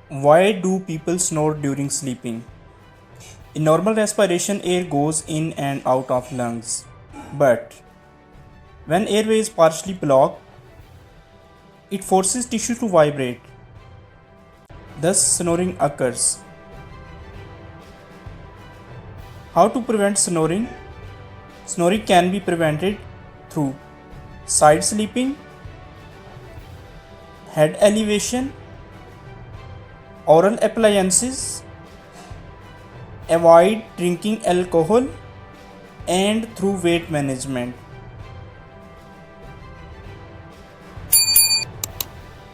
Why do people snore during sleeping? In normal respiration, air goes in and out of lungs. But when airway is partially blocked, it forces tissue to vibrate. Thus, snoring occurs. How to prevent snoring? Snoring can be prevented through side sleeping, head elevation, oral appliances, avoid drinking alcohol, and through weight management.